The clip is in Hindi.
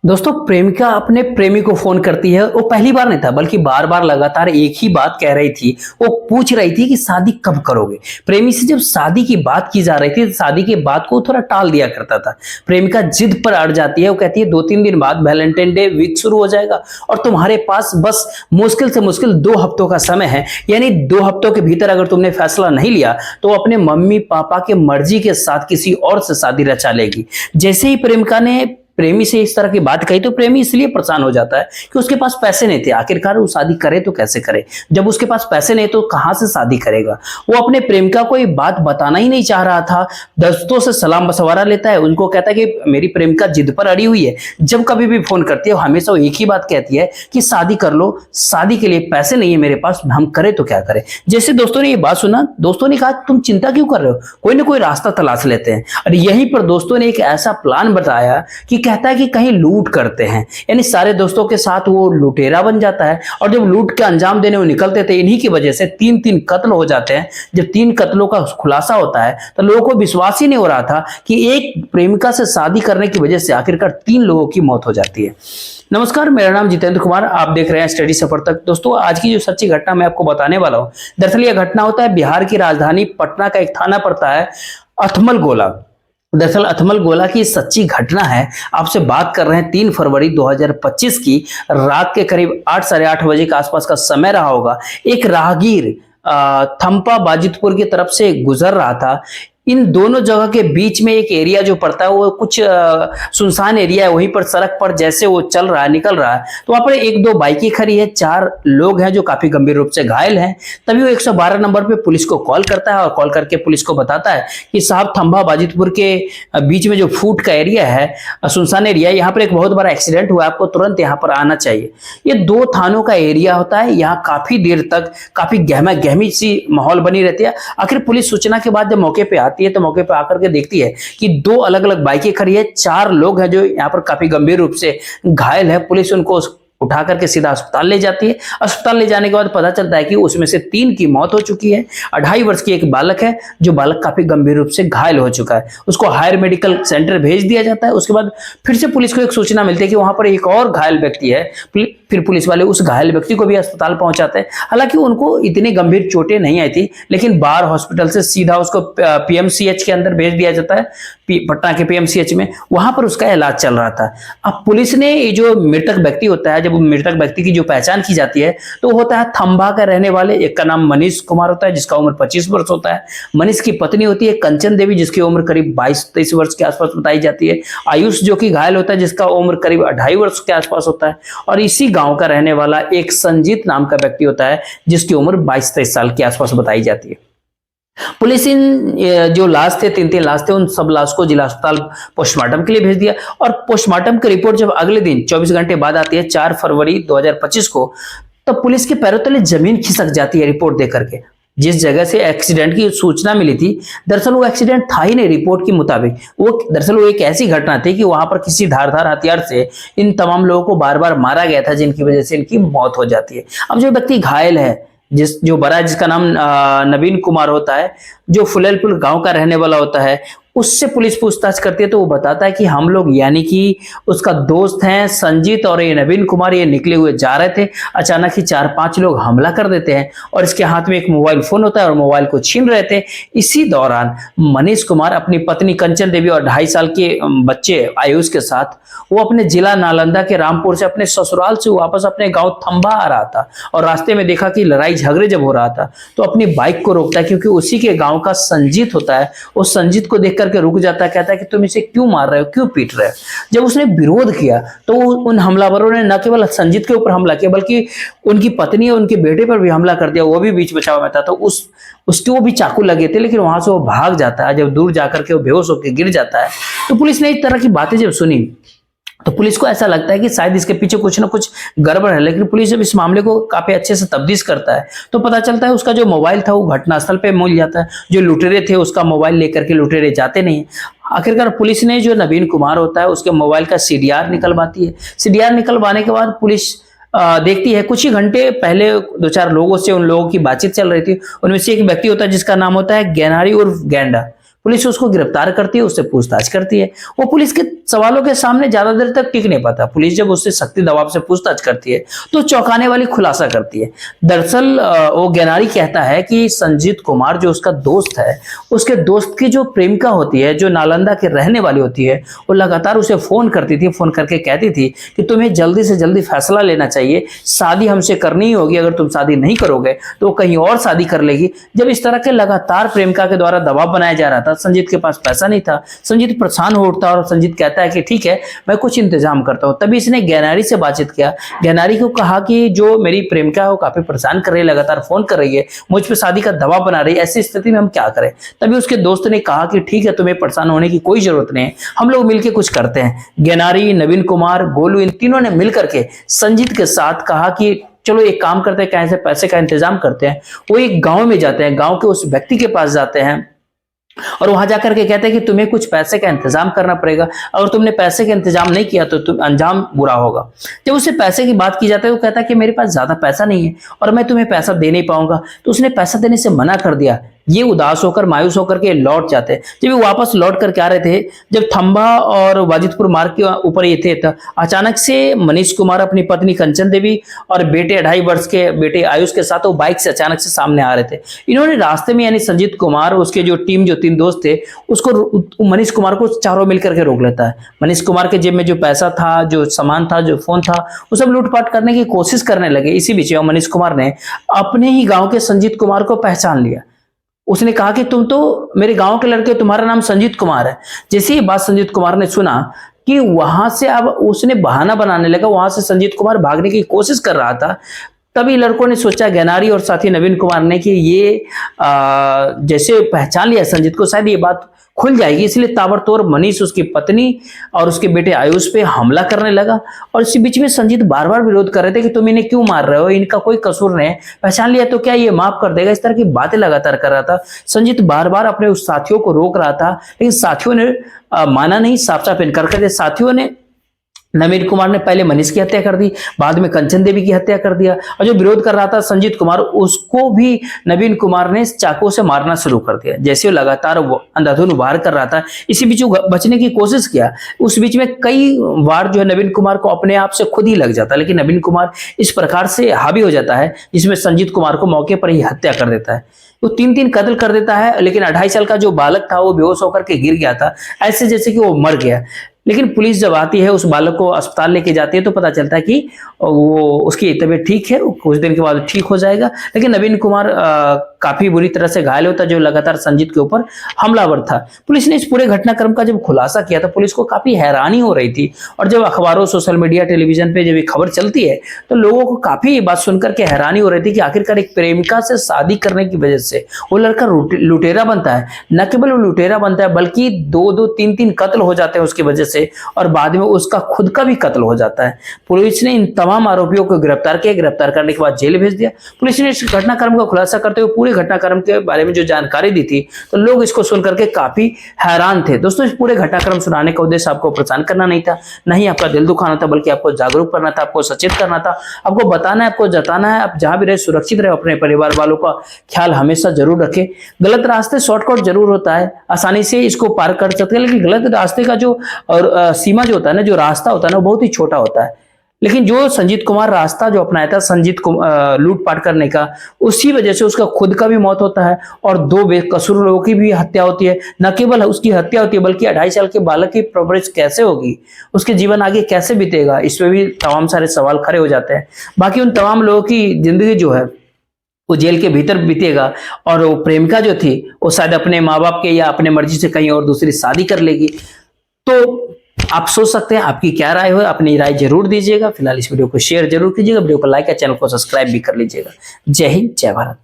दोस्तों, प्रेमिका अपने प्रेमी को फोन करती है। वो पहली बार नहीं था, बल्कि बार बार लगातार एक ही बात कह रही थी। वो पूछ रही थी कि शादी कब करोगे। प्रेमी से जब शादी की बात की जा रही थी तो शादी की बात को थोड़ा टाल दिया करता था। प्रेमिका जिद पर अड़ जाती है। वो कहती है 2-3 दिन बाद वैलेंटाइन डे वीक शुरू हो जाएगा और तुम्हारे पास बस मुश्किल से मुश्किल 2 हफ्तों का समय है। यानी 2 हफ्तों के भीतर अगर तुमने फैसला नहीं लिया तो अपने मम्मी पापा के मर्जी के साथ किसी और से शादी रचा लेगी। जैसे ही प्रेमिका ने प्रेमी से इस तरह की बात कही तो प्रेमी इसलिए परेशान हो जाता है कि उसके पास पैसे नहीं थे। आखिरकार वो शादी करे तो कैसे करे, जब उसके पास पैसे नहीं तो कहां से शादी करेगा। वो अपने प्रेमिका को ये बात बताना ही नहीं चाह रहा था। दोस्तों से सलाम बसवारा लेता है, उनको कहता है कि मेरी प्रेमिका जिद पर अड़ी हुई है। जब कभी भी फोन करती है हमेशा वो एक ही बात कहती है कि शादी कर लो, शादी के लिए पैसे नहीं है मेरे पास, हम करें तो क्या करें। जैसे दोस्तों ने ये बात सुना, दोस्तों ने कहा तुम चिंता क्यों कर रहे हो, कोई ना कोई रास्ता तलाश लेते हैं। और यहीं पर दोस्तों ने एक ऐसा प्लान बताया कि कहता है कि कहीं लूट करते हैं। यानी सारे दोस्तों के साथ वो लुटेरा बन जाता है और जब लूट के अंजाम देने वो निकलते थे, इन्हीं की वजह से 3 कत्ल हो जाते हैं। जब 3 कत्लों का खुलासा होता है तो लोगों को विश्वास ही नहीं हो रहा था कि एक प्रेमिका से शादी करने की वजह से आखिरकार 3 लोगों की मौत हो जाती है। नमस्कार, मेरा नाम जितेंद्र कुमार, आप देख रहे हैं स्टडी सफर तक। दोस्तों, आज की जो सच्ची घटना मैं आपको बताने वाला हूं, दरअसल यह घटना होता है बिहार की राजधानी पटना का एक थाना पड़ता है अथमल गोला। दरअसल अथमल गोला की सच्ची घटना है। आपसे बात कर रहे हैं 3 फरवरी 2025 की रात के करीब 8 साढ़े 8 बजे के आसपास का समय रहा होगा। एक राहगीर थंपा बाजितपुर की तरफ से गुजर रहा था। इन दोनों जगह के बीच में एक एरिया जो पड़ता है वो कुछ सुनसान एरिया है। वहीं पर सड़क पर जैसे वो चल रहा है, निकल रहा है, तो वहां पर 1-2 बाइकें खड़ी है। 4 लोग हैं जो काफी गंभीर रूप से घायल हैं। तभी वो 112 नंबर पे पुलिस को कॉल करता है और कॉल करके पुलिस को बताता है कि साहब, थंबा बाजितपुर के बीच में जो फूट का एरिया है, सुनसान एरिया, यहाँ पर एक बहुत बड़ा एक्सीडेंट हुआ है, आपको तुरंत यहाँ पर आना चाहिए। ये 2 थानों का एरिया होता है। यहाँ काफी देर तक काफी गहमा गहमी सी माहौल बनी रहती है। आखिर पुलिस सूचना के बाद जब मौके पे आती है तो मौके पर आकर के देखती है कि 2 अलग अलग बाइकें खड़ी है। 4 लोग हैं जो यहाँ पर काफी गंभीर रूप से घायल है। पुलिस उनको उठा करके सीधा अस्पताल ले जाती है। अस्पताल ले जाने के बाद पता चलता है कि उसमें से 3 की मौत हो चुकी है। 2.5 वर्ष की एक बालक है जो बालक काफी गंभीर रूप से घायल हो चुका है। उसको हायर मेडिकल सेंटर भेज दिया जाता है। उसके बाद फिर से पुलिस को एक सूचना मिलती है कि वहां पर एक और घायल व्यक्ति है। फिर पुलिस वाले उस घायल व्यक्ति को भी अस्पताल पहुंचाते हैं। हालांकि उनको इतनी गंभीर चोटें नहीं आई थी, लेकिन बार हॉस्पिटल से सीधा उसको पीएमसीएच के अंदर भेज दिया जाता है, पटना के पीएमसीएच में। वहां पर उसका इलाज चल रहा था। अब पुलिस ने ये जो मृतक व्यक्ति होता है, जब मृतक व्यक्ति की जो पहचान की जाती है तो होता है थंबा का रहने वाले। एक का नाम मनीष कुमार होता है जिसका उम्र 25 वर्ष होता है। मनीष की पत्नी होती है कंचन देवी जिसकी उम्र करीब 22-23 वर्ष के आसपास बताई जाती है। आयुष जो कि घायल होता है जिसका उम्र करीब 2.5 वर्ष के आसपास होता है। और इसी गांव का रहने वाला एक संजीत नाम का व्यक्ति होता है जिसकी उम्र 22-23 साल के आसपास बताई जाती है। पुलिस इन जो लाश थे, 3 लाश थे, उन सब लाश को जिला अस्पताल पोस्टमार्टम के लिए भेज दिया। और पोस्टमार्टम की रिपोर्ट जब अगले दिन 24 घंटे बाद आती है 4 फरवरी 2025 को, तब पुलिस के पैरों तले जमीन खिसक जाती है रिपोर्ट देख करके। जिस जगह से एक्सीडेंट की सूचना मिली थी, दरअसल वो एक्सीडेंट था ही नहीं रिपोर्ट के मुताबिक। दरअसल वो एक ऐसी घटना थी कि वहां पर किसी धारदार हथियार से इन तमाम लोगों को बार बार मारा गया था, जिनकी वजह से इनकी मौत हो जाती है। अब जो व्यक्ति घायल है, जो बड़ा है, जिसका नाम नवीन कुमार होता है, जो फुलेलपुर गांव का रहने वाला होता है, उससे पुलिस पूछताछ करती है तो वो बताता है कि हम लोग यानी कि उसका दोस्त हैं संजीत और ये नवीन कुमार, ये निकले हुए जा रहे थे। अचानक ही 4-5 लोग हमला कर देते हैं और इसके हाथ में एक मोबाइल फोन होता है और मोबाइल को छीन रहे थे। इसी दौरान मनीष कुमार अपनी पत्नी कंचन देवी और 2.5 साल के बच्चे आयुष के साथ वो अपने जिला नालंदा के रामपुर से अपने ससुराल से वापस अपने गाँव थंबा आ रहा था। और रास्ते में देखा कि लड़ाई झगड़े जब हो रहा था तो अपनी बाइक को रोकता है, क्योंकि उसी के गाँव का संजीत होता है। उस संजीत को देख करके रुक जाता है, कहता है कि तुम इसे क्यों मार रहे हो, क्यों पीट रहे हो। जब उसने विरोध किया तो उन हमलावरों ने न केवल संजीत के ऊपर हमला किया बल्कि उनकी पत्नी और उनके बेटे पर भी हमला कर दिया। वो भी बीच बचाव में था तो उसके वो भी चाकू लगे थे, लेकिन वहां से वो भाग जाता है। जब दूर जाकर के वो बेहोश होकर गिर जाता है तो पुलिस ने इस तरह की बातें जब सुनी तो पुलिस को ऐसा लगता है कि शायद इसके पीछे कुछ ना कुछ गड़बड़ है। लेकिन पुलिस जब इस मामले को काफी अच्छे से तफ्तीश करता है तो पता चलता है उसका जो मोबाइल था वो घटनास्थल पे मिल जाता है। जो लुटेरे थे उसका मोबाइल लेकर के लुटेरे जाते नहीं। आखिरकार पुलिस ने जो नवीन कुमार होता है उसके मोबाइल का सीडीआर निकलवाती है। सीडीआर निकलवाने के बाद पुलिस देखती है कुछ ही घंटे पहले 2-4 लोगों से उन लोगों की बातचीत चल रही थी। उनमें से एक व्यक्ति होता है जिसका नाम होता है गैनारी उर्फ गैंडा। पुलिस उसको गिरफ्तार करती है, उससे पूछताछ करती है। वो पुलिस के सवालों के सामने ज्यादा देर तक टिक नहीं पाता। पुलिस जब उससे सख्ती दबाव से पूछताछ करती है तो चौंकाने वाली खुलासा करती है। दरअसल वो ज्ञानारी कहता है कि संजीत कुमार जो उसका दोस्त है, उसके दोस्त की जो प्रेमिका होती है, जो नालंदा के रहने वाली होती है, वो लगातार उसे फोन करती थी, फोन करके कहती थी कि तुम्हें जल्दी से जल्दी फैसला लेना चाहिए, शादी हमसे करनी ही होगी, अगर तुम शादी नहीं करोगे तो वो कहीं और शादी कर लेगी। जब इस तरह के लगातार प्रेमिका के द्वारा दबाव बनाया जा रहा था, संजीत के पास पैसा नहीं था, संजीत परेशान हो उठता और संजीत कहता है कि ठीक है मैं कुछ इंतजाम करता हूं। तभी इसने ज्ञानारी से बातचीत किया, ज्ञानारी को कहा कि जो मेरी प्रेमिका है वो काफी परेशान कर रही है, लगातार फोन कर रही है, मुझ पर शादी का दबाव बना रही है, ऐसी स्थिति में हम क्या करें। तभी उसके दोस्त ने कहा कि ठीक है तुम्हें परेशान होने की कोई जरूरत नहीं है, हम लोग मिलकर कुछ करते हैं। ज्ञानारी, नवीन कुमार, गोलू, इन तीनों ने मिलकर के संजीत के साथ कहा कि चलो एक काम करते हैं, कैसे पैसे का इंतजाम करते हैं। वो एक गांव में जाते हैं, गांव के उस व्यक्ति के पास जाते हैं और वहां जाकर के कहते हैं कि तुम्हें कुछ पैसे का इंतजाम करना पड़ेगा, अगर तुमने पैसे का इंतजाम नहीं किया तो तुम अंजाम बुरा होगा। जब उससे पैसे की बात की जाती है वो कहता है कि मेरे पास ज्यादा पैसा नहीं है और मैं तुम्हें पैसा दे नहीं पाऊंगा, तो उसने पैसा देने से मना कर दिया। ये उदास होकर, मायूस होकर के लौट जाते हैं। जब वो वापस लौट करके आ रहे थे, जब थंबा और वाजिदपुर मार्ग के ऊपर ये थे, तो अचानक से मनीष कुमार अपनी पत्नी कंचन देवी और बेटे 2.5 वर्ष के बेटे आयुष के साथ वो बाइक से अचानक से सामने आ रहे थे। इन्होंने रास्ते में, यानी संजीत कुमार, उसके जो टीम, जो 3 दोस्त थे, उसको मनीष कुमार को चारों मिलकर के रोक लेता है। मनीष कुमार के जेब में जो पैसा था, जो सामान था, जो फोन था, वो सब लूटपाट करने की कोशिश करने लगे। इसी बीच में मनीष कुमार ने अपने ही गांव के संजीत कुमार को पहचान लिया। उसने कहा कि तुम तो मेरे गांव के लड़के, तुम्हारा नाम संजीत कुमार है। जैसे ही बात संजीत कुमार ने सुना कि वहां से, अब उसने बहाना बनाने लगा, वहां से संजीत कुमार भागने की कोशिश कर रहा था। तभी लड़कों ने सोचा, ज्ञानारी और साथी नवीन कुमार ने, कि ये जैसे पहचान लिया संजीत को, शायद ये बात खुल जाएगी, इसलिए ताबड़तोड़ मनीष, उसकी पत्नी और उसके बेटे आयुष पे हमला करने लगा। और इसी बीच में संजीत बार बार विरोध कर रहे थे कि तुम इन्हें क्यों मार रहे हो, इनका कोई कसूर नहीं है, पहचान लिया तो क्या ये माफ कर देगा। इस तरह की बातें लगातार कर रहा था। संजीत बार बार अपने उस साथियों को रोक रहा था, लेकिन साथियों ने माना नहीं, साफ साफ इनकार कर दिया। साथियों ने, नवीन कुमार ने पहले मनीष की हत्या कर दी, बाद में कंचन देवी की हत्या कर दिया, और जो विरोध कर रहा था संजीत कुमार, उसको भी नवीन कुमार ने चाकू से मारना शुरू कर दिया। जैसे वो लगातार वो अंधाधुंध वार कर रहा था, इसी बीच वो बचने की कोशिश किया। उस बीच में कई वार जो है नवीन कुमार को अपने आप से खुद ही लग जाता है, लेकिन नवीन कुमार इस प्रकार से हावी हो जाता है जिसमें संजीत कुमार को मौके पर ही हत्या कर देता है। वो 3 कत्ल कर देता है, लेकिन 2.5 साल का जो बालक था वो बेहोश होकर के गिर गया था, ऐसे जैसे कि वो मर गया। लेकिन पुलिस जब आती है, उस बालक को अस्पताल लेके जाती है, तो पता चलता है कि वो, उसकी तबीयत ठीक है, कुछ दिन के बाद ठीक हो जाएगा। लेकिन नवीन कुमार काफी बुरी तरह से घायल होता है, जो लगातार संजीत के ऊपर हमलावर था। पुलिस ने इस पूरे घटनाक्रम का जब खुलासा किया, तो पुलिस को काफी हैरानी हो रही थी। और जब अखबारों, सोशल मीडिया, टेलीविजन पे जब ये खबर चलती है, तो लोगों को काफी ये बात सुनकर के हैरानी हो रही थी कि आखिरकार एक प्रेमिका से शादी करने की वजह से वो लड़का लुटेरा बनता है। न केवल वो लुटेरा बनता है, बल्कि 2-2, 3-3 कत्ल हो जाते हैं उसकी वजह से, और बाद में उसका खुद का भी कत्ल हो जाता है। पुलिस ने इन तमाम आरोपियों को गिरफ्तार किया, गिरफ्तार करने के बाद जेल भेज दिया। पुलिस ने इस घटनाक्रम का खुलासा करते हुए पूरे घटनाक्रम के बारे में जो जानकारी दी थी, तो लोग इसको सुनकर के काफी हैरान थे। दोस्तों, इस पूरे घटनाक्रम सुनाने का उद्देश्य आपको परेशान करना नहीं था, नहीं आपका दिल दुखाना था, बल्कि आपको जागरूक करना था, आपको सचेत करना था, आपको बताना है, आपको जताना है। आप जहां भी रहे सुरक्षित रहे, अपने परिवार वालों का ख्याल हमेशा जरूर रखें। गलत रास्ते शॉर्टकट जरूर होता है, आसानी से इसको पार कर सकते हैं, लेकिन गलत रास्ते का जो सीमा जो होता है ना, जो रास्ता होता है ना, वो बहुत ही छोटा होता है। लेकिन जो संजीत कुमार रास्ता जो अपनाया था संजीत को लूटपाट करने का, उसी वजह से उसका खुद का भी मौत होता है और 2 बेकसूर लोगों की भी हत्या होती है। न केवल उसकी हत्या होती है, बल्कि 2.5 साल के बालक की परवरिश कैसे होगी, उसके जीवन आगे कैसे बीतेगा, इसमें भी तमाम सारे सवाल खड़े हो जाते हैं। बाकी उन तमाम लोगों की जिंदगी जो है वो जेल के भीतर बीतेगा, और वो प्रेमिका जो थी वो शायद अपने माँ बाप के या अपने मर्जी से कहीं और दूसरी शादी कर लेगी। तो आप सोच सकते हैं, आपकी क्या राय हो, अपनी राय जरूर दीजिएगा। फिलहाल इस वीडियो को शेयर जरूर कीजिएगा, वीडियो को लाइक या चैनल को सब्सक्राइब भी कर लीजिएगा। जय हिंद, जय भारत।